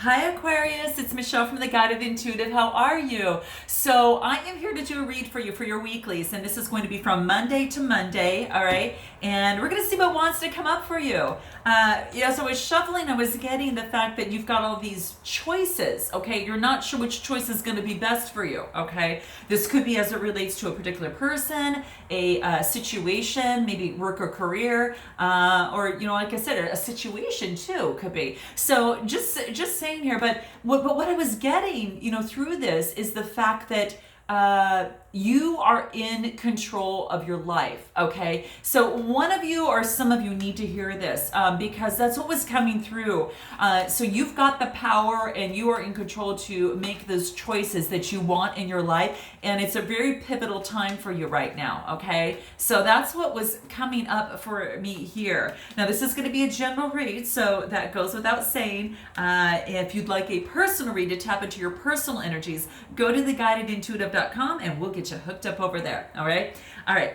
Hi Aquarius, it's Michelle from the Guided Intuitive. How are you? So I am here to do a read for you for your weeklies, and this is going to be from Monday to Monday, all right? And we're going to see what wants to come up for you. As I was shuffling, I was getting the fact that you've got all these choices, okay? You're not sure which choice is going to be best for you, okay? This could be as it relates to a particular person, a situation, maybe work or career, or, like I said, a situation too could be. So just saying here, but what I was getting, through this is the fact that you are in control of your life, okay? So one of you or some of you need to hear this because that's what was coming through. So you've got the power and you are in control to make those choices that you want in your life, and it's a very pivotal time for you right now, okay? So that's what was coming up for me here. Now this is going to be a general read, so that goes without saying. If you'd like a personal read to tap into your personal energies, go to theguidedintuitive.com and we'll get you hooked up over there. All right,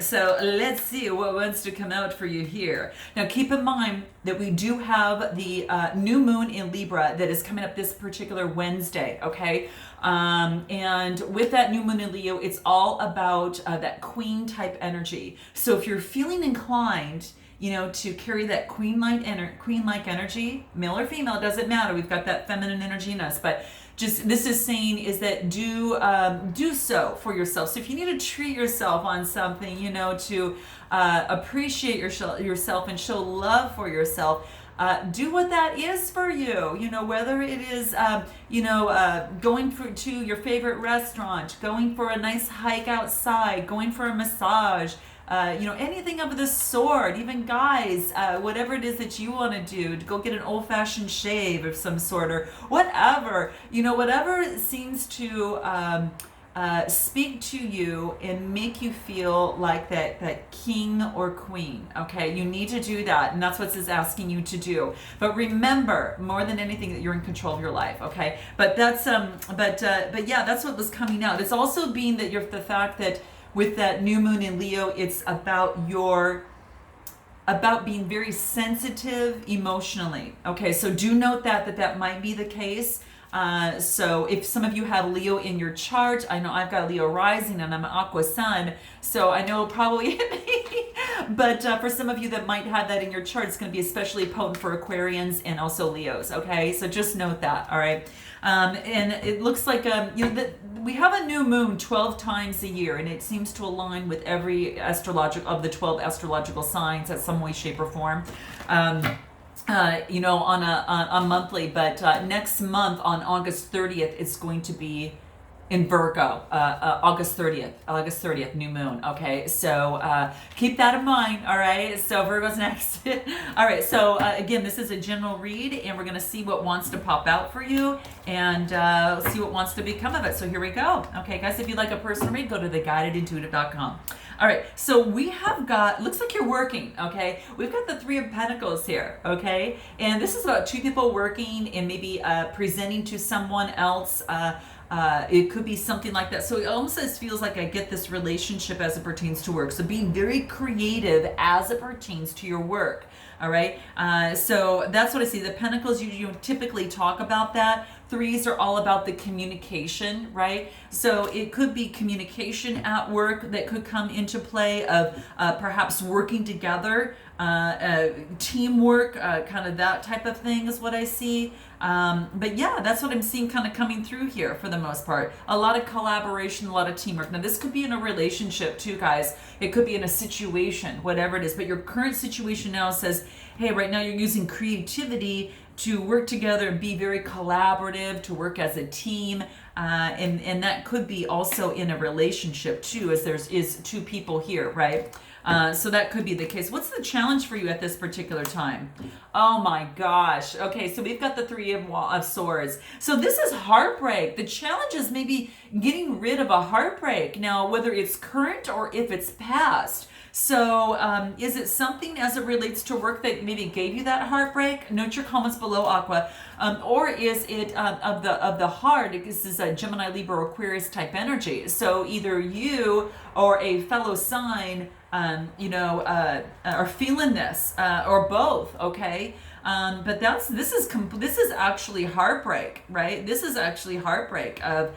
so let's see what wants to come out for you here. Now keep in mind that we do have the new moon in Libra that is coming up this particular Wednesday, okay? And with that new moon in Leo, it's all about that queen type energy. So if you're feeling inclined to carry that queen-like energy, male or female, it doesn't matter. We've got that feminine energy in us, but just this is saying is that do so for yourself. So if you need to treat yourself on something, to appreciate yourself and show love for yourself, do what that is for you. Whether it is going to your favorite restaurant, going for a nice hike outside, going for a massage. Anything of the sort, even guys, whatever it is that you want to do, to go get an old-fashioned shave of some sort, or whatever, whatever seems to speak to you and make you feel like that king or queen, okay? You need to do that, and that's what this is asking you to do. But remember, more than anything, that you're in control of your life, okay? But that's but yeah, that's what was coming out. It's also being that the fact that with that new moon in Leo, it's about being very sensitive emotionally. Okay, so do note that might be the case. So if some of you have Leo in your chart, I know I've got Leo rising and I'm an Aqua sun, so I know probably me. But for some of you that might have that in your chart, it's going to be especially potent for Aquarians and also Leos. Okay, so just note that. All right. And it looks like we have a new moon 12 times a year, and it seems to align with every the 12 astrological signs in some way, shape, or form. On a monthly, but next month on August 30th, it's going to be in Virgo, August 30th, new moon. Okay, so keep that in mind. All right, so Virgo's next. All right, so again, this is a general read, and we're going to see what wants to pop out for you, and see what wants to become of it. So here we go. Okay, guys, if you'd like a personal read, go to theguidedintuitive.com. All right, so we have got, looks like you're working, okay? We've got the Three of Pentacles here, okay? And this is about two people working and maybe presenting to someone else. It could be something like that. So it almost feels like I get this relationship as it pertains to work. So being very creative as it pertains to your work. All right. So that's what I see. The Pentacles, you typically talk about that. Threes are all about the communication, right? So it could be communication at work that could come into play of perhaps working together, teamwork, kind of that type of thing is what I see. But yeah, that's what I'm seeing kind of coming through here for the most part. A lot of collaboration, a lot of teamwork. Now this could be in a relationship too, guys. It could be in a situation, whatever it is. But your current situation now says, hey, right now you're using creativity to work together and be very collaborative, to work as a team. And that could be also in a relationship too, as is two people here, right? So that could be the case. What's the challenge for you at this particular time? Oh my gosh. Okay, so we've got the Three of Swords. So this is heartbreak. The challenge is maybe getting rid of a heartbreak. Now, whether it's current or if it's past. So is it something as it relates to work that maybe gave you that heartbreak? Note your comments below, Aqua. Or is it of the heart? This is a Gemini, Libra, Aquarius type energy. So either you or a fellow sign are feeling this, or both, okay? But this is actually heartbreak, right? This is actually heartbreak of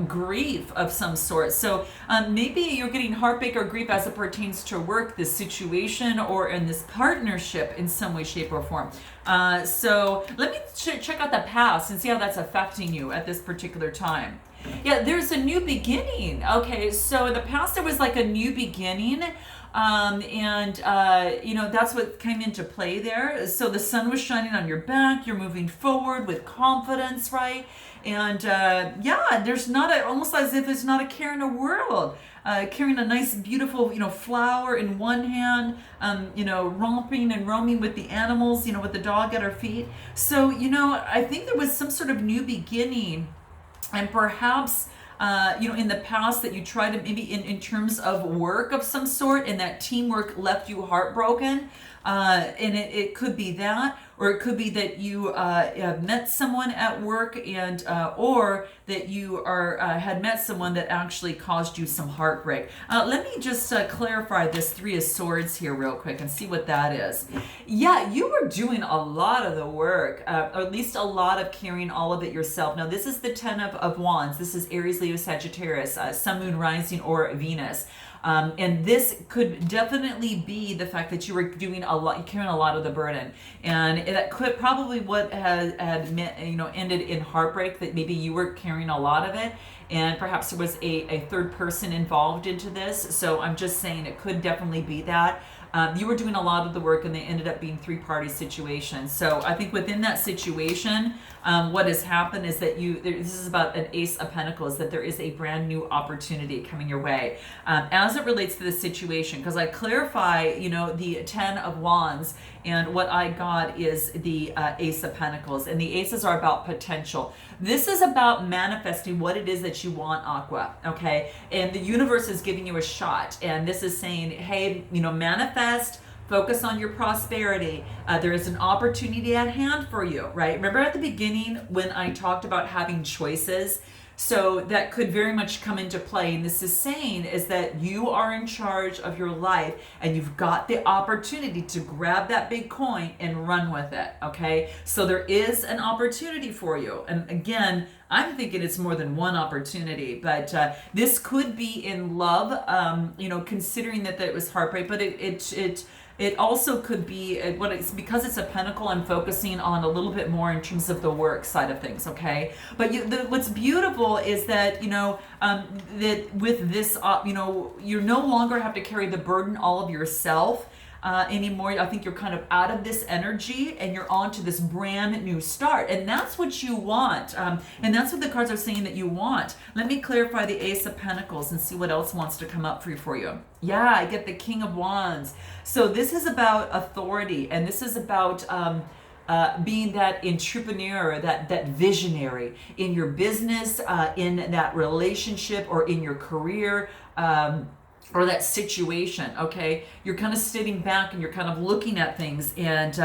grief of some sort. So maybe you're getting heartbreak or grief as it pertains to work, this situation, or in this partnership in some way, shape, or form. So let me check out the past and see how that's affecting you at this particular time. Yeah, there's a new beginning. Okay, so in the past there was like a new beginning. That's what came into play there. So the sun was shining on your back. You're moving forward with confidence, right? And there's almost as if it's not a care in the world. Carrying a nice, beautiful, flower in one hand, romping and roaming with the animals, with the dog at our feet. So, I think there was some sort of new beginning, and perhaps in the past that you tried to maybe in terms of work of some sort, and that teamwork left you heartbroken. And it could be that, or it could be that you have met someone at work, and or that you had met someone that actually caused you some heartbreak. Let me just clarify this Three of Swords here real quick and see what that is. Yeah, you were doing a lot of the work, or at least a lot of carrying all of it yourself. Now, this is the Ten of Wands. This is Aries, Leo, Sagittarius, Sun, Moon, Rising, or Venus. And this could definitely be the fact that you were doing carrying a lot of the burden, and that could probably what had ended in heartbreak, that maybe you were carrying a lot of it, and perhaps there was a third person involved into this. So I'm just saying it could definitely be that. You were doing a lot of the work, and they ended up being three-party situations. So I think within that situation, what has happened is that this is about an Ace of Pentacles, that there is a brand new opportunity coming your way. As it relates to the situation, because I clarify, the Ten of Wands, and what I got is the Ace of Pentacles, and the Aces are about potential. This is about manifesting what it is that you want, Aqua, okay? And the universe is giving you a shot, and this is saying, hey, manifest, focus on your prosperity. There is an opportunity at hand for you, right? Remember at the beginning when I talked about having choices? So that could very much come into play. And this is saying is that you are in charge of your life, and you've got the opportunity to grab that big coin and run with it, okay? So there is an opportunity for you. And again, I'm thinking it's more than one opportunity, but this could be in love, considering that it was heartbreak, but it also could be because it's a pentacle. I'm focusing on a little bit more in terms of the work side of things, okay? But what's beautiful is that that with this, you no longer have to carry the burden all of yourself anymore. I think you're kind of out of this energy, and you're on to this brand new start, and that's what you want, and that's what the cards are saying that you want. Let me clarify the Ace of Pentacles and see what else wants to come up for you. Yeah, I get the King of Wands. So this is about authority, and this is about being that entrepreneur, that visionary in your business, in that relationship, or in your career, or that situation, okay? You're kind of sitting back and you're kind of looking at things, and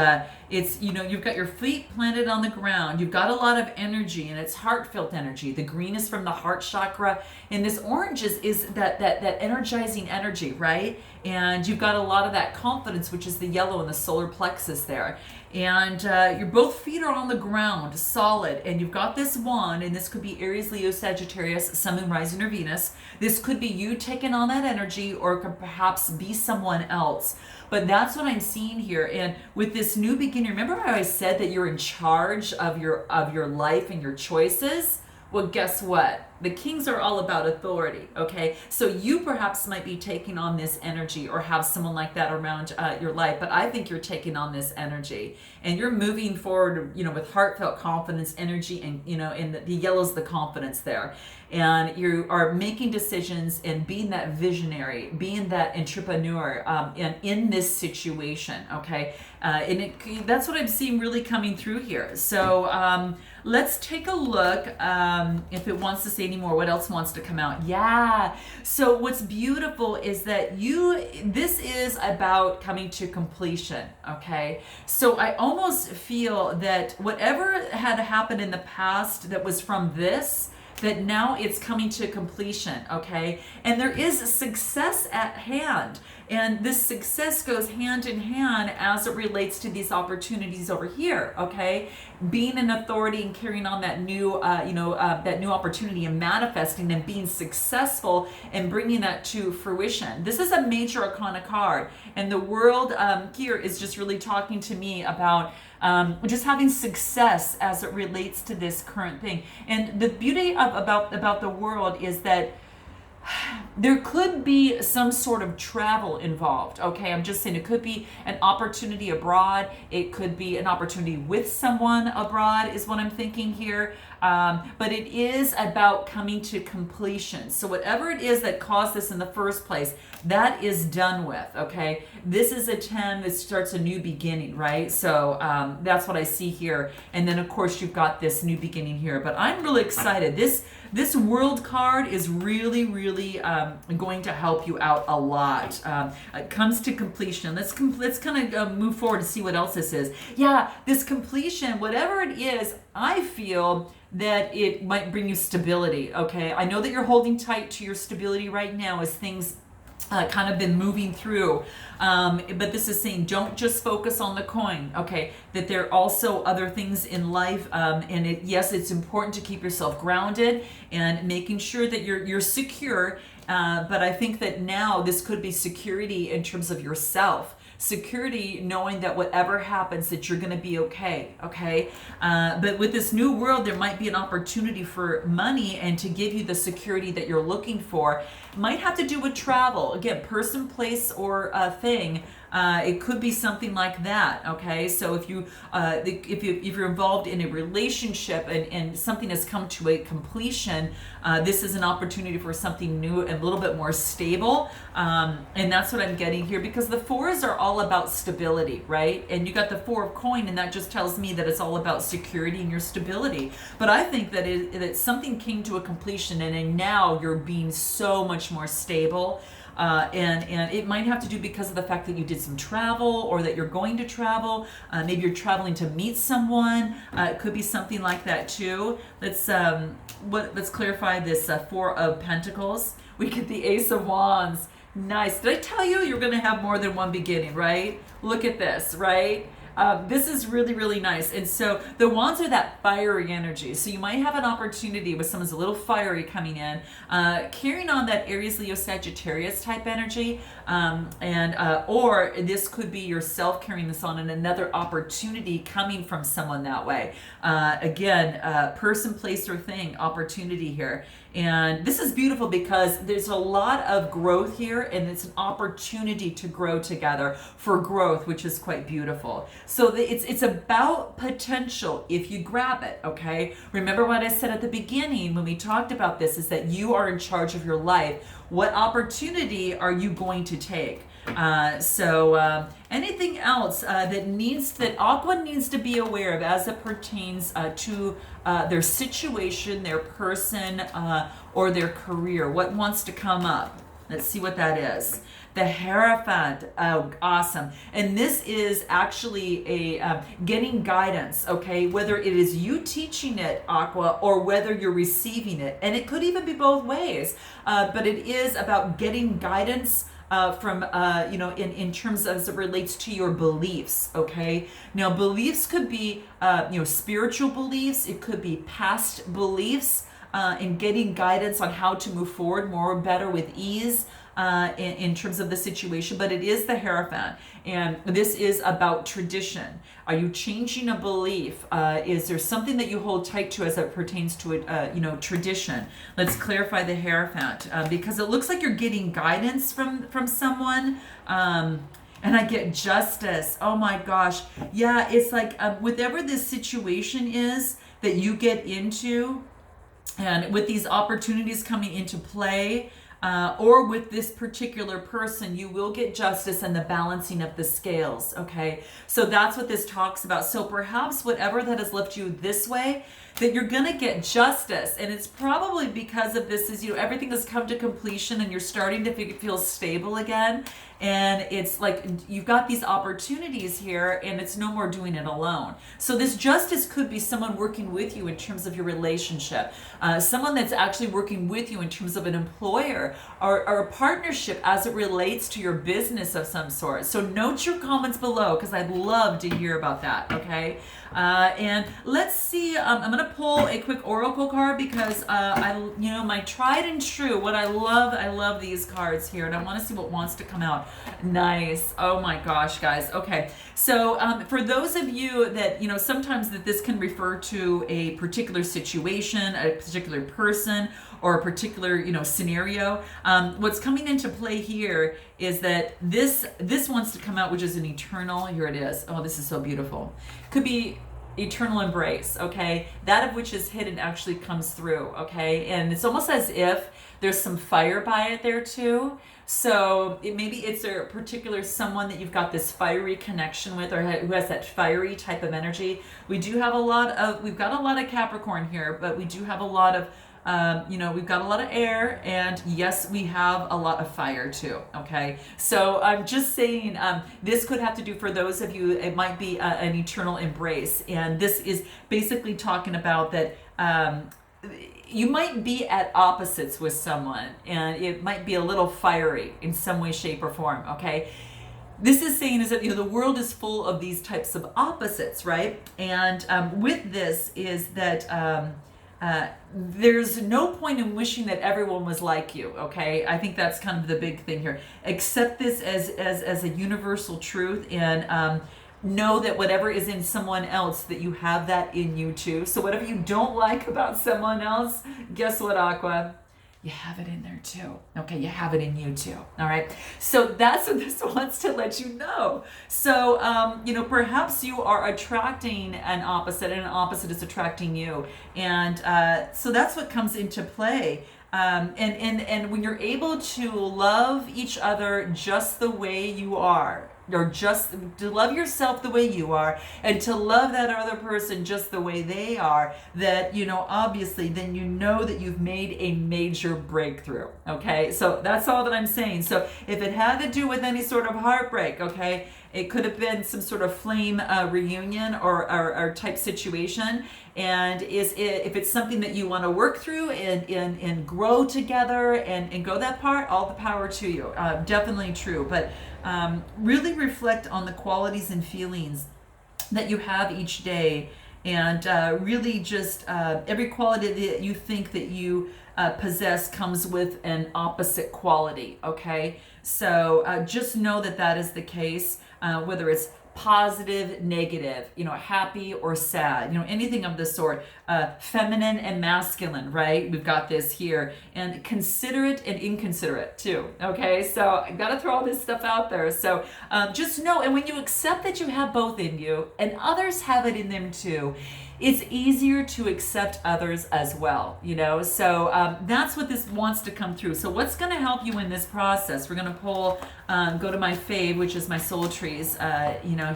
it's, you've got your feet planted on the ground. You've got a lot of energy, and it's heartfelt energy. The green is from the heart chakra, and this orange is that energizing energy, right? And you've got a lot of that confidence, which is the yellow and the solar plexus there. And your both feet are on the ground, solid, and you've got this wand, and this could be Aries, Leo, Sagittarius, Sun, Moon, Rising, or Venus. This could be you taking on that energy, or could perhaps be someone else. But that's what I'm seeing here. And with this new beginning, remember how I said that you're in charge of your life and your choices? Well, guess what? The Kings are all about authority, okay? So you perhaps might be taking on this energy, or have someone like that around your life, but I think you're taking on this energy, and you're moving forward, with heartfelt confidence, energy, and, and the yellow's the confidence there. And you are making decisions and being that visionary, being that entrepreneur, and in this situation, okay? And that's what I'm seeing really coming through here. So let's take a look if it wants to say any more. What else wants to come out? Yeah. So what's beautiful is that this is about coming to completion, okay? So I almost feel that whatever had happened in the past that was from this, that now it's coming to completion, okay? And there is success at hand. And this success goes hand in hand as it relates to these opportunities over here, okay? Being an authority and carrying on that new, that new opportunity and manifesting and being successful and bringing that to fruition. This is a major arcana card. And the world here is just really talking to me about just having success as it relates to this current thing. And the beauty about the world is that there could be some sort of travel involved, okay? I'm just saying it could be an opportunity abroad. It could be an opportunity with someone abroad is what I'm thinking here. But it is about coming to completion. So whatever it is that caused this in the first place, that is done with, okay? This is a 10 that starts a new beginning, right? So that's what I see here. And then, of course, you've got this new beginning here. But I'm really excited. This world card is really, really going to help you out a lot. It comes to completion. Let's kind of move forward to see what else this is. Yeah, this completion, whatever it is, I feel that it might bring you stability, okay? I know that you're holding tight to your stability right now as things kind of been moving through, but this is saying don't just focus on the coin, okay? That there are also other things in life, and yes, it's important to keep yourself grounded and making sure that you're secure, but I think that now this could be security in terms of yourself. Security, knowing that whatever happens, that you're going to be okay, okay? But with this new world, there might be an opportunity for money and to give you the security that you're looking for. Might have to do with travel. Again, person, place, or thing. It could be something like that, okay? So if you're involved in a relationship and something has come to a completion, this is an opportunity for something new and a little bit more stable, and that's what I'm getting here, because the fours are all about stability, right? And you got the 4 of coin, and that just tells me that it's all about security and your stability. But I think that something came to a completion, and now you're being so much more stable. And it might have to do because of the fact that you did some travel, or that you're going to travel. Maybe you're traveling to meet someone. It could be something like that too. Let's clarify this 4 of Pentacles. We get the Ace of Wands. Nice. Did I tell you you're going to have more than one beginning, right? Look at this, right? This is really, really nice. And so the wands are that fiery energy. So you might have an opportunity with someone's a little fiery coming in, carrying on that Aries, Leo, Sagittarius type energy. Or this could be yourself carrying this on and another opportunity coming from someone that way. Again, person, place, or thing, opportunity here. And this is beautiful because there's a lot of growth here, and it's an opportunity to grow together for growth, which is quite beautiful. So it's about potential if you grab it, okay? Remember what I said at the beginning when we talked about this, is that you are in charge of your life. What opportunity are you going to take? Anything else that Aqua needs to be aware of as it pertains to their situation, their person, or their career? What wants to come up? Let's see what that is. The Hierophant. Oh, awesome. And this is actually a getting guidance, okay? Whether it is you teaching it, Aqua, or whether you're receiving it. And it could even be both ways. But it is about getting guidance from in terms as it relates to your beliefs, okay? Now, beliefs could be spiritual beliefs. It could be past beliefs, and getting guidance on how to move forward more better with ease in terms of the situation. But it is the Hierophant, and this is about tradition. Are you changing a belief? Is there something that you hold tight to as it pertains to tradition? Let's clarify the Hierophant, because it looks like you're getting guidance from someone. And I get justice. Oh my gosh. Yeah, it's like whatever this situation is that you get into, and with these opportunities coming into play, or with this particular person, you will get justice and the balancing of the scales, okay? So that's what this talks about. So perhaps whatever that has left you this way, that you're going to get justice. And it's probably because of this is, everything has come to completion and you're starting to feel stable again. And it's like you've got these opportunities here, and it's no more doing it alone. So this justice could be someone working with you in terms of your relationship, someone that's actually working with you in terms of an employer or a partnership as it relates to your business of some sort. So note your comments below, because I'd love to hear about that. Okay. And let's see, I'm going to pull a quick oracle card because my tried and true, what I love these cards here, and I want to see what wants to come out. Nice. Oh my gosh, guys. Okay. So for those of you that, sometimes that this can refer to a particular situation, a particular person, or a particular, scenario, what's coming into play here is that this wants to come out, which is an eternal, here it is. Oh, this is so beautiful. Could be eternal embrace, okay? That of which is hidden actually comes through, okay? And it's almost as if there's some fire by it there too. So maybe it's a particular someone that you've got this fiery connection with, or who has that fiery type of energy. We've got a lot of Capricorn here, but we do have a lot of we've got a lot of air, and yes, we have a lot of fire too. Okay, so I'm just saying this could have to do, for those of you, it might be an eternal embrace, and this is basically talking about that you might be at opposites with someone, and it might be a little fiery in some way, shape, or form. Okay. This is saying is that the world is full of these types of opposites, right? And with this is that there's no point in wishing that everyone was like you, okay? I think that's kind of the big thing here. Accept this as a universal truth, and know that whatever is in someone else, that you have that in you too. So whatever you don't like about someone else, guess what, Aqua? You have it in there too. Okay, you have it in you too. All right. So that's what this wants to let you know. So, perhaps you are attracting an opposite, and an opposite is attracting you. And so that's what comes into play. And when you're able to love each other just the way you are, or just to love yourself the way you are, and to love that other person just the way they are, that, obviously, then that you've made a major breakthrough. Okay, so that's all that I'm saying. So if it had to do with any sort of heartbreak, okay, it could have been some sort of flame reunion or type situation. And if it's something that you want to work through and grow together and go that part, all the power to you. Definitely true. But really reflect on the qualities and feelings that you have each day, and really just every quality that you think that you possess comes with an opposite quality. Okay, so just know that is the case, whether it's positive, negative, happy or sad, anything of the sort, feminine and masculine, right? We've got this here, and considerate and inconsiderate too. Okay, so I got to throw all this stuff out there. So just know, and when you accept that you have both in you and others have it in them too, it's easier to accept others as well, so that's what this wants to come through. So what's going to help you in this process? We're going to pull, go to my fave, which is my soul trees,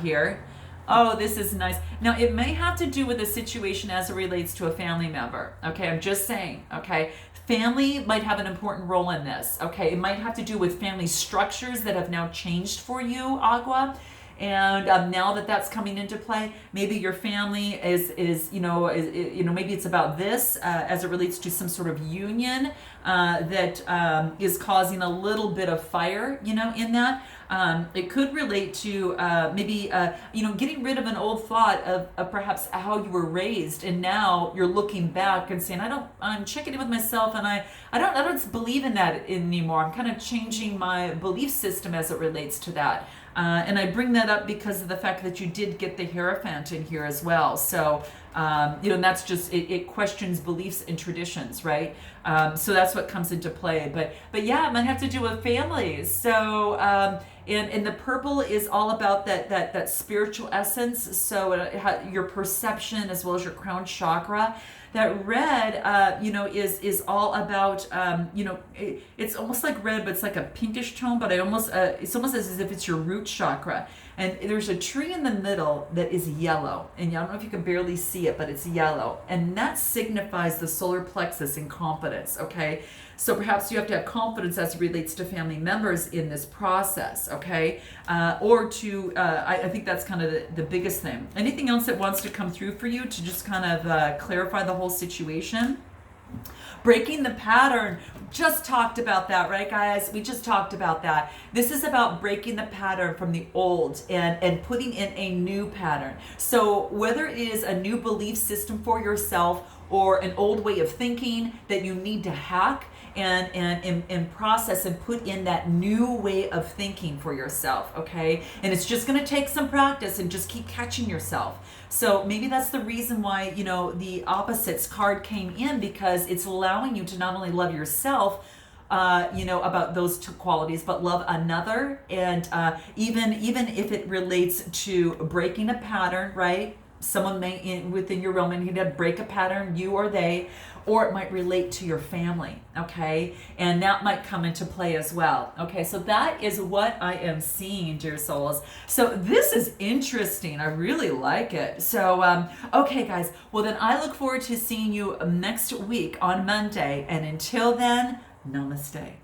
here. Oh, this is nice. Now, it may have to do with a situation as it relates to a family member. Okay, I'm just saying, okay? Family might have an important role in this, okay? It might have to do with family structures that have now changed for you, Aqua. And now that that's coming into play, maybe your family is maybe it's about this as it relates to some sort of union that is causing a little bit of fire, in that. It could relate to maybe getting rid of an old thought of perhaps how you were raised, and now you're looking back and saying, I'm checking in with myself, and I don't believe in that anymore. I'm kind of changing my belief system as it relates to that. And I bring that up because of the fact that you did get the Hierophant in here as well. So, and that's just, it questions beliefs and traditions, right? So that's what comes into play. But yeah, it might have to do with families. So, and the purple is all about that spiritual essence. So your perception as well as your crown chakra. That red, is all about, it's almost like red, but it's like a pinkish tone. But it's almost as if it's your root chakra, And there's a tree in the middle that is yellow, and I don't know if you can barely see it, but it's yellow, and that signifies the solar plexus and confidence. Okay, so perhaps you have to have confidence as it relates to family members in this process. Okay, or to I think that's kind of the biggest thing. Anything else that wants to come through for you to just kind of clarify the whole situation? Breaking the pattern. Just talked about that, right, guys? We just talked about that. This is about breaking the pattern from the old and putting in a new pattern. So whether it is a new belief system for yourself or an old way of thinking that you need to hack and process and put in that new way of thinking for yourself, okay? And it's just going to take some practice and just keep catching yourself. So maybe that's the reason why, you know, the opposites card came in, because it's allowing you to not only love yourself, you know, about those two qualities, but love another. And even if it relates to breaking a pattern, right? Someone may within your realm need to break a pattern, you or they, or it might relate to your family, okay? And that might come into play as well, okay? So that is what I am seeing, dear souls. So this is interesting. I really like it. So, okay, guys. Well, then I look forward to seeing you next week on Monday. And until then, namaste.